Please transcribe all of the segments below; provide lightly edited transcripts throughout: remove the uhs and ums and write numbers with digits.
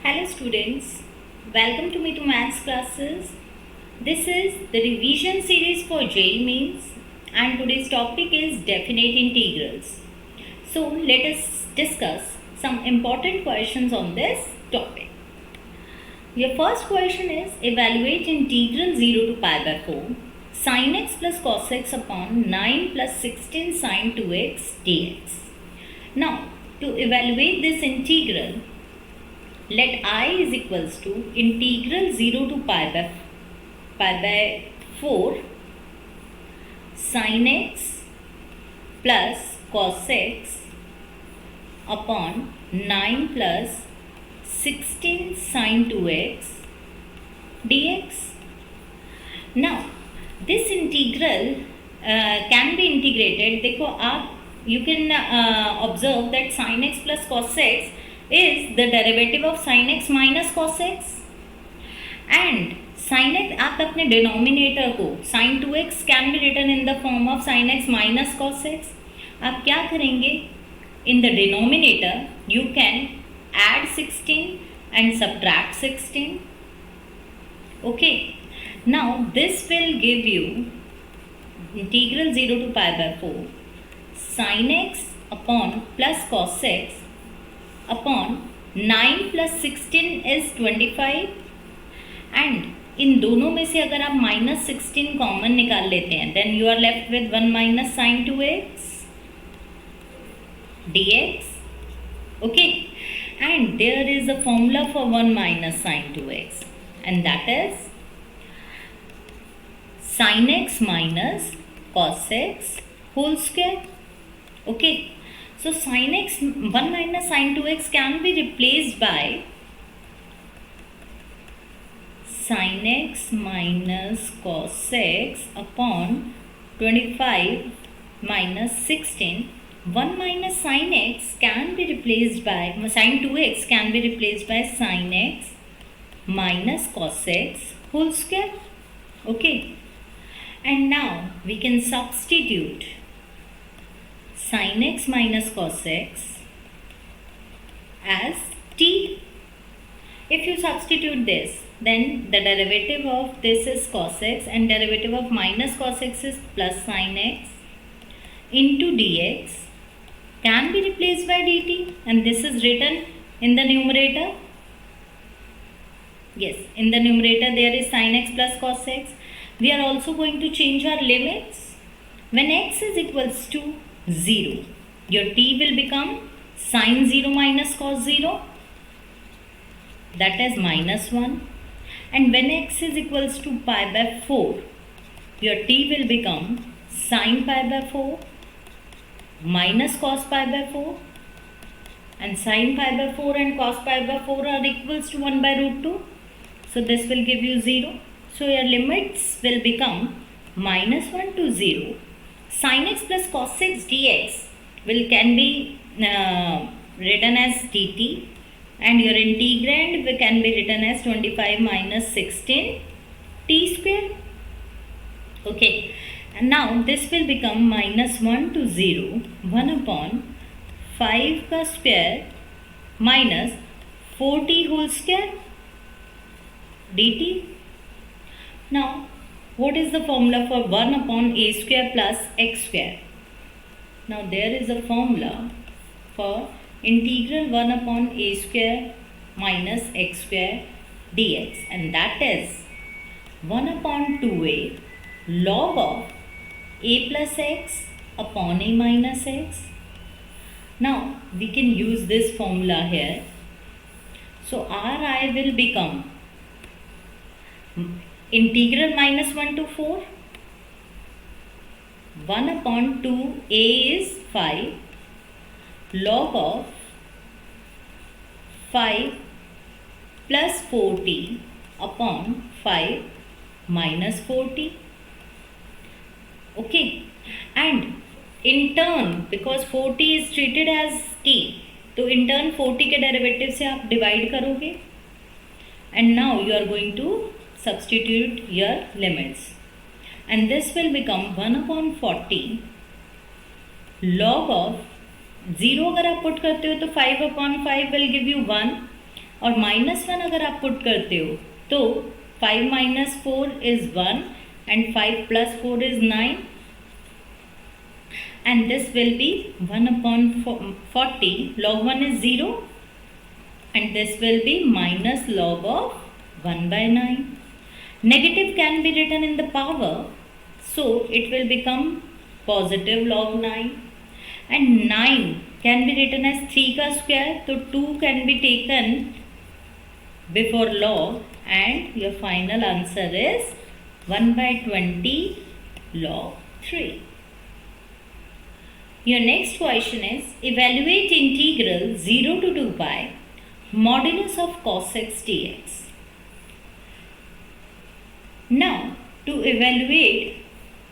Hello students, welcome to Me to Maths classes. This is the revision series for JEE Mains and today's topic is definite integrals. So let us discuss some important questions on this topic. Your first question is evaluate integral 0 to pi by 4 sin x plus cos x upon 9 plus 16 sin 2x dx. Now to evaluate this integral, let I is equals to integral 0 to pi by 4 sin x plus cos x upon 9 plus 16 sin 2x dx. Now this integral can be integrated. देखो आप you can observe that sin x plus cos x is the derivative of sin x minus cos x and sin x आप अपने denominator को sin 2x can be written in the form of sin x minus cos x. आप क्या करेंगे, in the denominator you can add 16 and subtract 16. Okay, now this will give you integral 0 to pi by 4 sin x upon plus cos x upon 9 plus 16 is 25 and इन दोनों में से अगर आप minus 16 common निकाल लेते हैं then you are left with 1 minus sine 2x dx. Okay, and there is a formula for 1 minus sine 2x and that is sin x minus cos x whole square. Okay, so sin x 1 minus sin 2x can be replaced by sin x minus cos x upon 25 minus 16. 1 minus sin x can be replaced by sin 2x can be replaced by sin x minus cos x whole square. Okay, and now we can substitute sin x minus cos x as t. If you substitute this, then the derivative of this is cos x and derivative of minus cos x is plus sin x into dx can be replaced by dt and this is written in the numerator. Yes, in the numerator there is sin x plus cos x. We are also going to change our limits. When x is equals to 0, your t will become sin 0 minus cos 0, that is minus 1, and when x is equals to pi by 4, your t will become sin pi by 4 minus cos pi by 4, and sin pi by 4 and cos pi by 4 are equals to 1 by root 2, so this will give you 0. So your limits will become minus 1 to 0. Sin x plus cos x dx can be written as dt and your integrand can be written as 25 minus 16 t square. Okay, and now this will become minus 1 to 0 1 upon 5 ka square minus 4t whole square dt. Now what is the formula for 1 upon a square plus x square? Now there is a formula for integral 1 upon a square minus x square dx and that is 1 upon 2a log of a plus x upon a minus x. Now we can use this formula here. So Ri will become integral minus 1 to 4 1 upon 2a is 5 log of 5 plus 4t upon 5 minus 4t. Okay, and in turn because 4t is treated as t, तो in turn 4t के derivative से आप divide करोगे and now you are going to substitute your limits and this will become 1 upon 40 log of 0 अगर आप put करते हो तो 5 upon 5 will give you 1 और -1 अगर आप पुट करते हो तो 5 - 4 is 1 and 5 + 4 is 9, and this will be 1 upon 40. Log 1 is 0 and this will be minus log of 1 by 9. Negative can be written in the power, so it will become positive log 9, and 9 can be written as 3 ka square, so 2 can be taken before log, and your final answer is 1 by 20 log 3. Your next question is, evaluate integral 0 to 2 pi modulus of cos x dx. Now, to evaluate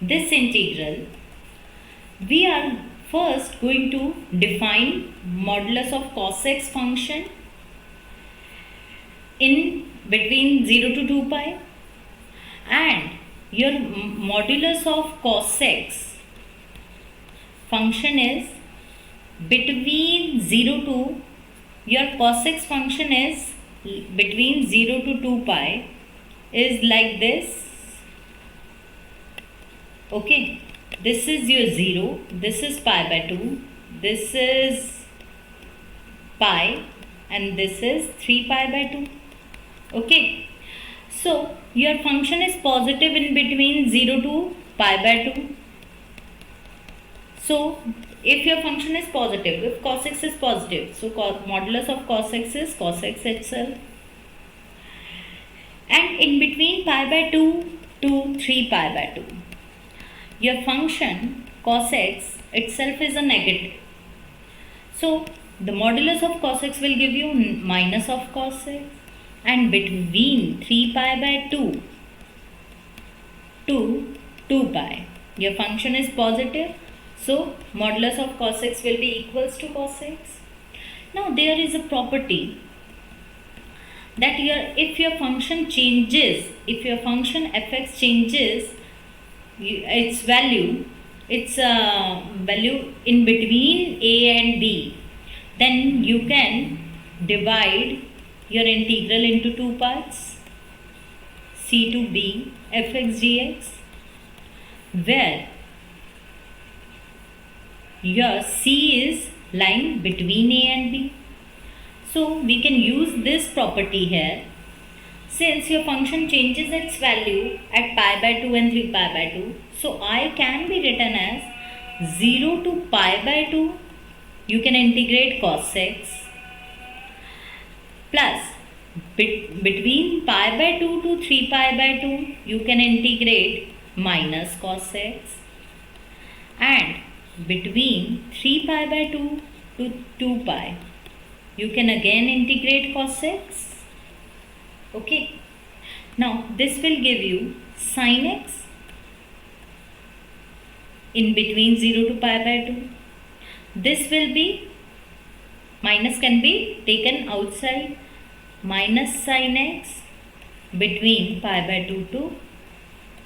this integral, we are first going to define modulus of cos x function in between 0 to 2 pi, and your modulus of cos x function is between 0 to, your cos x function is between 0 to 2 pi is like this. Okay, this is your 0, this is pi by 2, this is pi, and this is 3 pi by 2. Okay, so your function is positive in between 0 to pi by 2. So if your function is positive, if cos x is positive, so modulus of cos x is cos x itself. And in between pi by 2 to 3 pi by 2, your function cos x itself is a negative. So the modulus of cos x will give you minus of cos x, and between 3 pi by 2 to 2 pi, your function is positive. So modulus of cos x will be equals to cos x. Now there is a property that if your function changes, if your function fx changes its value in between a and b, then you can divide your integral into two parts, c to b fx dx, where your c is lying between a and b. So we can use this property here. Since your function changes its value at pi by 2 and 3 pi by 2, so I can be written as 0 to pi by 2, you can integrate cos x, plus between pi by 2 to 3 pi by 2, you can integrate minus cos x, and between 3 pi by 2 to 2 pi, you can again integrate cos x. Okay, now this will give you sin x in between 0 to pi by 2. This will be, minus can be taken outside, minus sin x between pi by 2 to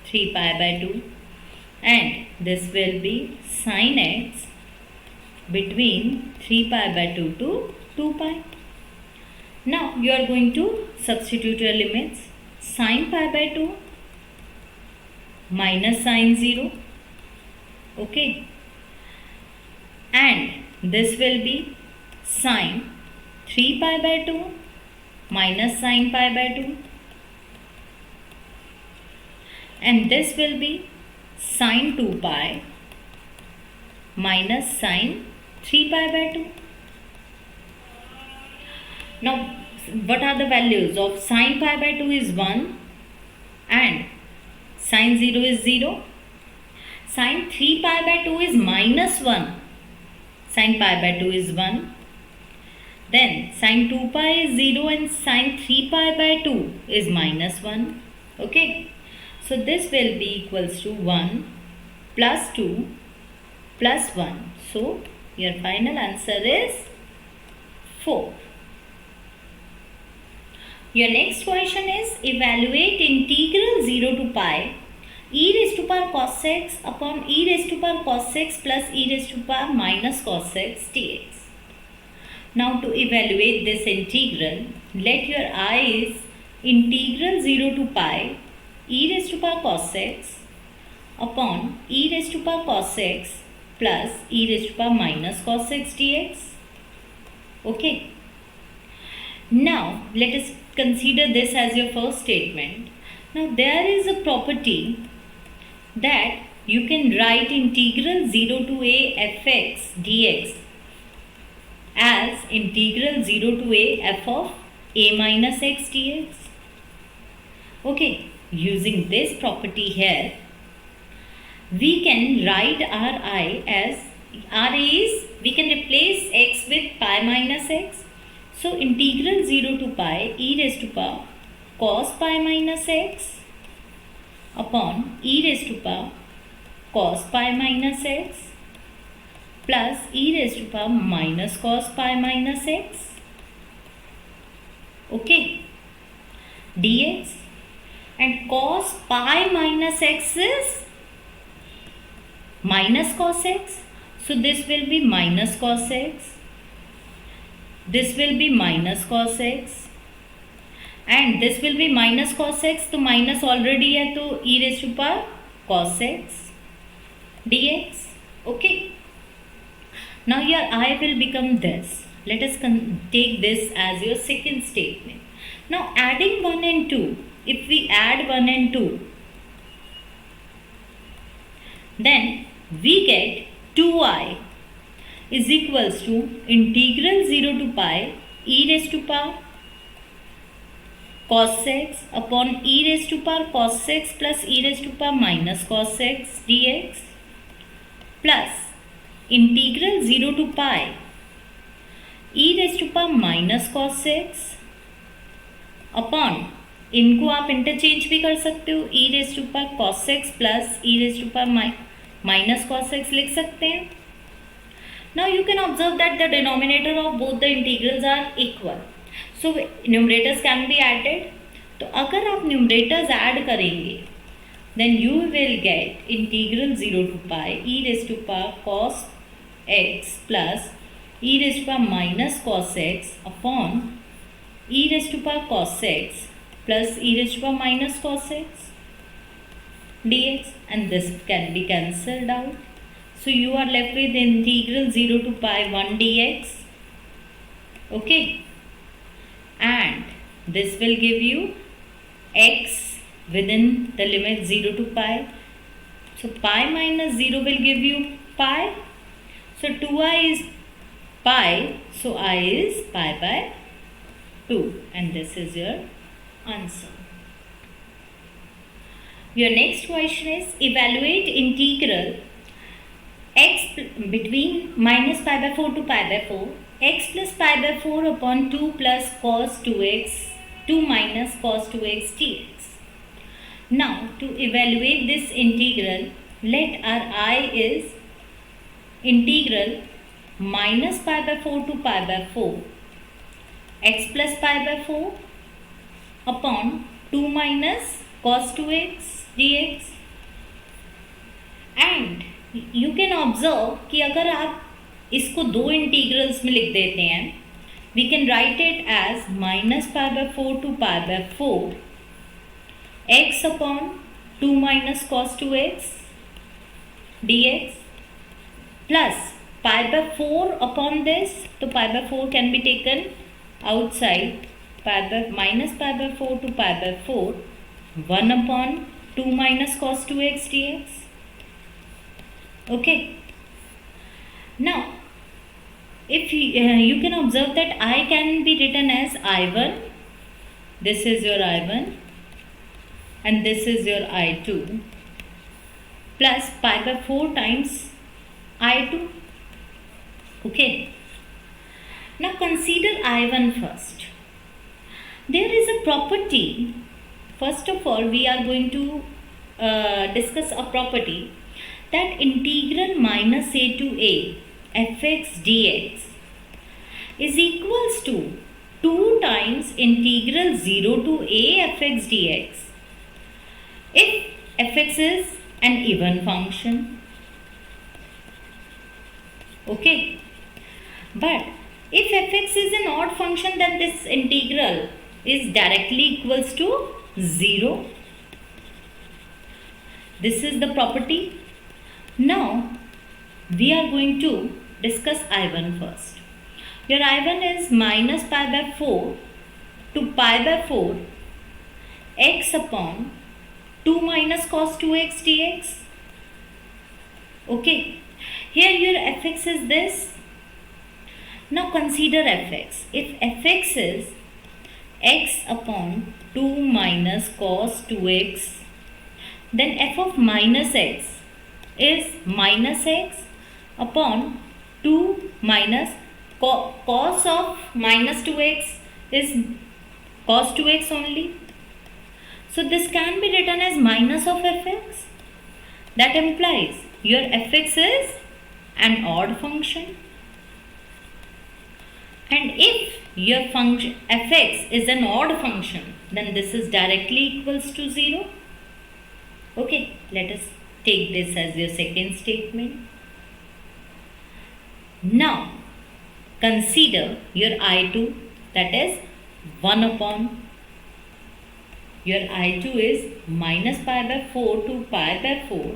3 pi by 2, and this will be sin x between 3 pi by 2 to 2 pi. Now you are going to substitute your limits. Sin pi by 2 minus sin 0. Okay, and this will be sin 3 pi by 2 minus sin pi by 2, and this will be sin 2 pi minus sin 3 pi by 2. Now what are the values of sin pi by 2 is 1 and sin 0 is 0. Sin 3 pi by 2 is minus 1. Sin pi by 2 is 1. Then sin 2 pi is 0 and sin 3 pi by 2 is minus 1. Okay. So this will be equals to 1 plus 2 plus 1. So your final answer is 4. Your next question is, evaluate integral 0 to pi e raised to power cos x upon e raised to power cos x plus e raised to power minus cos x dx. Now to evaluate this integral, let your I is integral 0 to pi e raised to power cos x upon e raised to power cos x plus e raised to power minus cos x dx. Okay. Now let us consider this as your first statement. Now there is a property that you can write integral 0 to a fx dx as integral 0 to a f of a minus x dx. Okay, using this property here, we can write Ri as Ra is, we can replace x with pi minus x. So integral 0 to pi e raised to power cos pi minus x upon e raised to power cos pi minus x plus e raised to power minus cos pi minus x. Okay, dx, and cos pi minus x is minus cos x, so this will be minus cos x, this will be minus cos x, and this will be minus cos x, तो minus already है तो e raised to power cos x dx. Okay, now your I will become this. Let us take this as your second statement. Now adding 1 and 2, if we add 1 and 2, then we get 2i is equals to integral 0 to pi e raised to power cos x upon e raised to power cos x plus e raised to power minus cos x dx plus integral 0 to pi e raised to power minus cos x upon, इनको आप interchange भी कर सकते हो, e raise to power cos x plus e raise to power minus cos x लिख सकते हैं. Now you can observe that the denominator of both the integrals are equal, so numerators can be added. तो अगर आप numerators add करेंगे then you will get integral 0 to pi e raise to power cos x plus e raise to power minus cos x upon e raised to power cos x plus e raised to power minus cos x dx, and this can be cancelled out. So you are left with integral 0 to pi 1 dx. Okay, and this will give you x within the limit 0 to pi. So pi minus 0 will give you pi. So 2i is pi, so I is pi by 2, and this is your answer. Your next question is evaluate integral x between minus pi by 4 to pi by 4 x plus pi by 4 upon 2 plus cos 2x 2 minus cos 2x dx. Now to evaluate this integral, let our I is integral minus pi by 4 to pi by 4 x plus pi by 4 upon 2 minus cos 2x dx. And you can observe कि अगर आप इसको दो integrals में लिख देते हैं, we can write it as minus pi by 4 to pi by 4 x upon 2 minus cos 2x dx plus pi by 4 upon this, तो pi by 4 can be taken outside, pi by minus pi by 4 to pi by 4 1 upon 2 minus cos 2x dx. Okay, now if you can observe that I can be written as I1, this is your I1 and this is your I2 plus pi by 4 times I2. Okay, now consider I1 first. There is a property, first of all we are going to discuss a property that integral minus a to a fx dx is equals to 2 times integral 0 to a fx dx if fx is an even function. Okay, but If fx is an odd function, then this integral is directly equals to 0. This is the property. Now we are going to discuss I1 first. Your I1 is minus pi by 4 to pi by 4 x upon 2 minus cos 2x dx. Okay, here your fx is this. Now consider fx. If fx is x upon 2 minus cos 2x, then f of minus x is minus x upon 2 minus cos of minus 2x is cos 2x only. So this can be written as minus of fx. That implies your fx is an odd function. And if your function fx is an odd function, then this is directly equals to 0. Okay, let us take this as your second statement. Now consider your I2, that is 1 upon, your I2 is minus pi by 4 to pi by 4,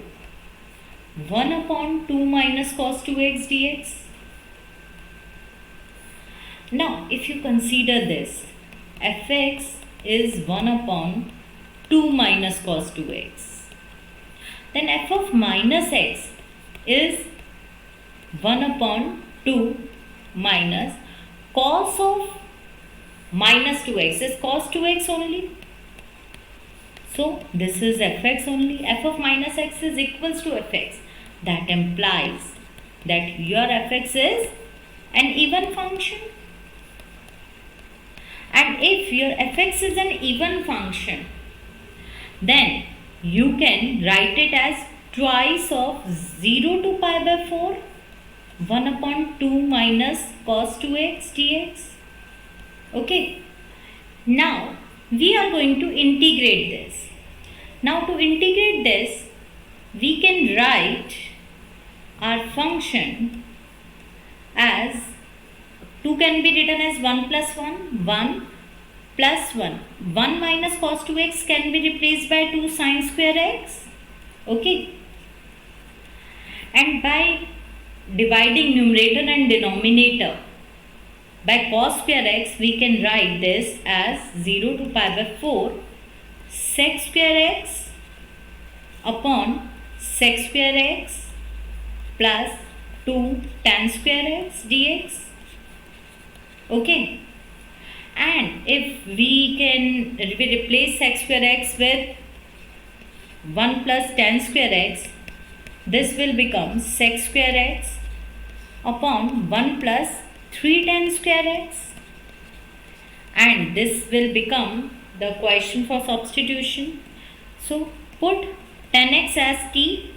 1 upon 2 minus cos 2x dx. Now if you consider this, fx is 1 upon 2 minus cos 2x, then f of minus x is 1 upon 2 minus cos of minus 2x is cos 2x only. So this is fx only. F of minus x is equals to fx. That implies that your fx is an even function. And if your fx is an even function, then you can write it as twice of 0 to pi by 4, 1 upon 2 minus cos 2x dx. Okay. Now we are going to integrate this. Now to integrate this, we can write our function as 2 can be written as 1 plus 1, 1 plus 1. 1 minus cos 2x can be replaced by 2 sin square x. Okay. And by dividing numerator and denominator by cos square x, we can write this as 0 to pi by 4 sec square x upon sec square x plus 2 tan square x dx. Okay. And if we replace sec square x with 1 plus tan square x, this will become sec square x upon 1 plus 3 tan square x. And this will become the question for substitution. So put tan x as t.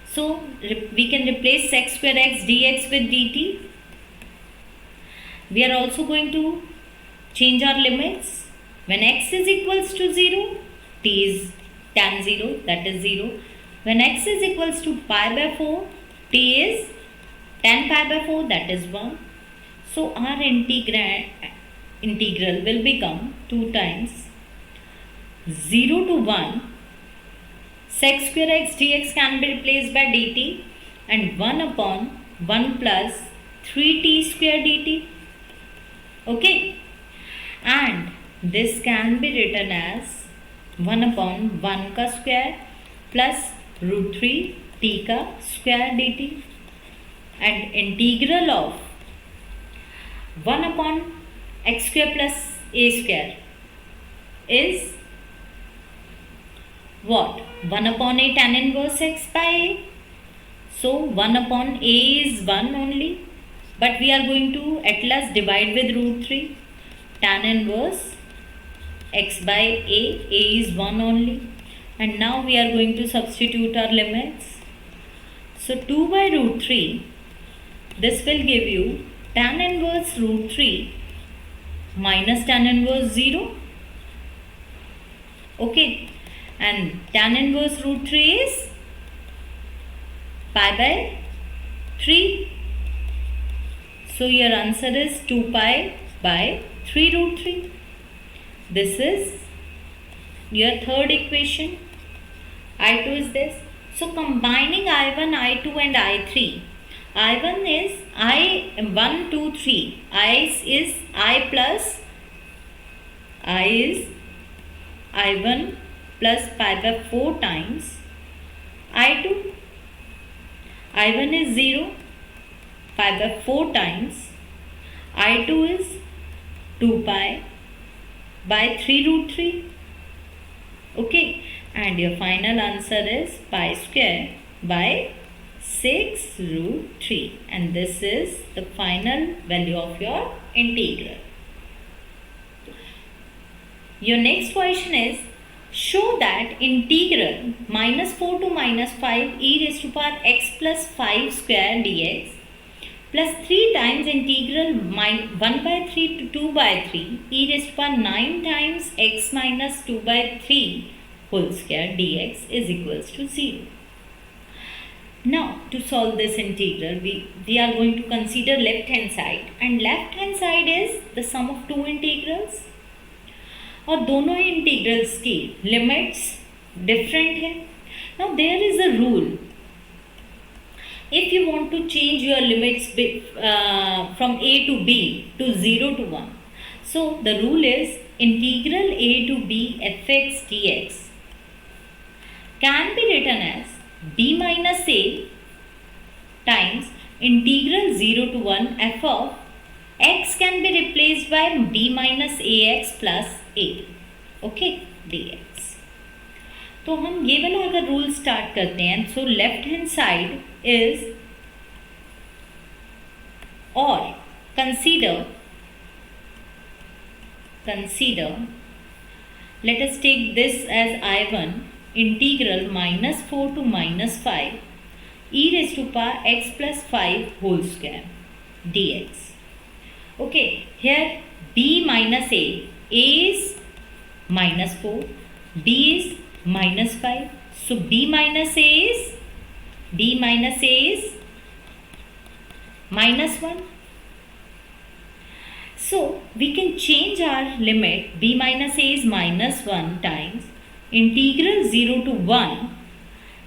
So we can replace sec square x dx with dt. We are also going to change our limits. When x is equals to 0, t is tan 0, that is 0. When x is equals to pi by 4, t is tan pi by 4, that is 1. So our integral will become 2 times 0 to 1 sec square x dx can be replaced by dt, and 1 upon 1 plus 3t square dt. Okay, and this can be written as 1 upon 1 ka square plus root 3 t ka square dt, and integral of 1 upon x square plus a square is what? 1 upon a tan inverse x by a. So 1 upon a is 1 only, but we are going to at last divide with root 3. Tan inverse x by a is 1 only. And now we are going to substitute our limits. So 2 by root 3, this will give you tan inverse root 3 minus tan inverse 0. Okay, and tan inverse root 3 is pi by 3. So your answer is 2 pi by 3 root 3. This is your third equation. I2 is this. So combining I1, I2 and I3. I1 is I1, 2, 3. I is I plus I is I1 plus pi by 4 times I2. I1 is 0, pi by 4 times. I2 is 2 pi by 3 root 3. Okay, and your final answer is pi square by 6 root 3, and this is the final value of your integral. Your next question is, show that integral minus 4 to minus 5 e raised to power x plus 5 square dx plus 3 times integral 1 by 3 to 2 by 3 e raised to power 9 times x minus 2 by 3 whole square dx is equals to 0. Now, to solve this integral, we are going to consider left hand side, and left hand side is the sum of two integrals, और दोनों ही integrals की limits different है. Now there is a rule, if you want to change your limits from a to b to 0 to 1, so the rule is integral a to b fx dx can be written as b minus a times integral 0 to 1 f of x can be replaced by b minus ax plus a, okay, dx. तो हम ये वाला अगर rule start करते हैं, so left hand side is, और consider let us take this as I1 integral minus 4 to minus 5 e raised to power x plus 5 whole square dx. Okay, here b minus a is minus 4, b is minus 5, so b minus a is minus 1. So we can change our limit. B minus a is minus 1 times integral 0 to 1.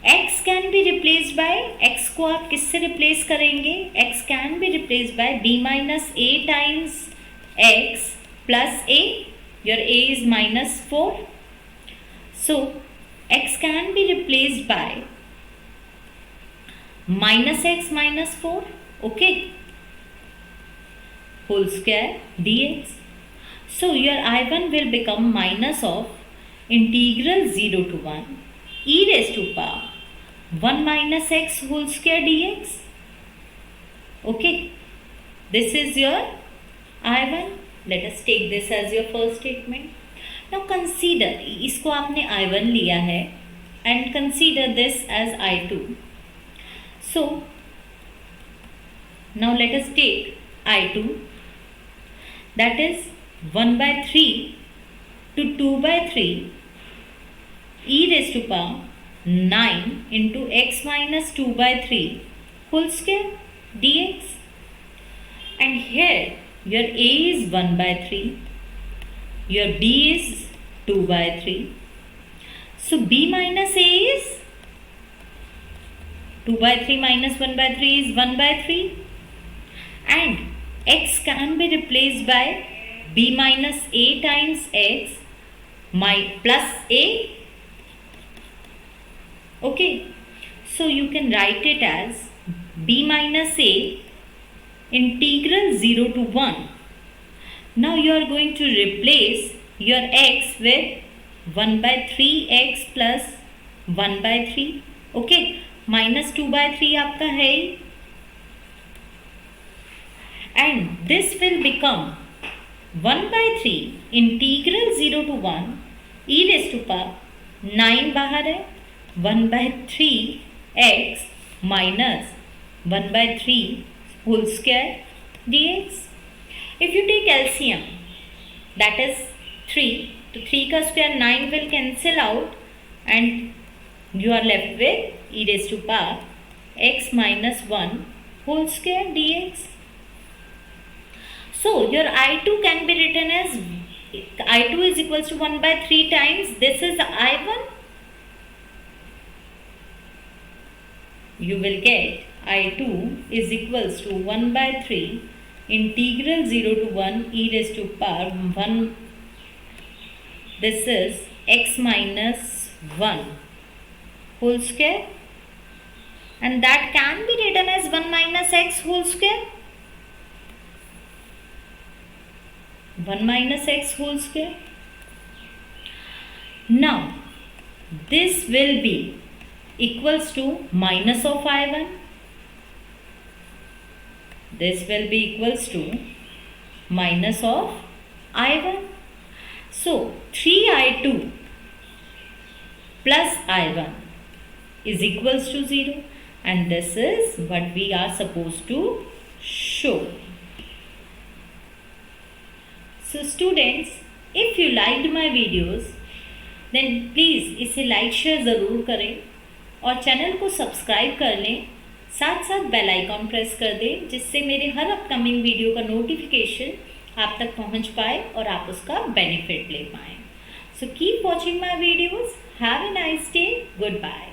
x can be replaced by, x को आप किससे replace करेंगे? x can be replaced by b minus a times x plus a. Your a is minus 4. So x can be replaced by minus x minus 4, okay, whole square dx. So your I1 will become minus of integral 0 to 1 e raised to power 1 minus x whole square dx. Okay, this is your I1. Let us take this as your first statement. Now consider, इसको आपने I1 लिया है, and consider this as I2. So now let us take I2, that is 1 by 3 to 2 by 3 e raised to power 9 into x minus 2 by 3 whole square dx. And here your a is 1 by 3, your b is 2 by 3. So b minus a is 2 by 3 minus 1 by 3 is 1 by 3. And x can be replaced by b minus a times x plus a. Okay, so you can write it as b minus a integral 0 to 1. Now you are going to replace your x with 1 by 3x plus 1 by 3. Okay, minus 2 by 3 आपका है ही, and this will become 1 by 3 integral 0 to 1 e raised to power 9 बाहर है, 1 by 3x minus 1 by 3 whole square dx. If you take LCM, that is 3, तो 3 का square 9 will cancel out, and you are left with e raised to power x minus 1 whole square dx. So your I2 can be written as I2 is equals to 1 by 3 times this is I1. You will get I2 is equals to 1 by 3 integral 0 to 1 e raised to power 1. This is x minus 1 whole square, and that can be written as 1 minus x whole square. 1 minus x whole square. Now this will be equals to minus of I1. This will be equals to minus of I1. So 3I2 plus I1 is equals to 0, and this is what we are supposed to show. So students, if you liked my videos then please इसे like share ज़रूर करें और channel को subscribe कर लें, साथ साथ bell icon press कर दें जिससे मेरे हर अपकमिंग वीडियो का नोटिफिकेशन आप तक पहुंच पाए और आप उसका बेनिफिट ले पाएँ. So keep watching my videos. Have a nice day. Good bye.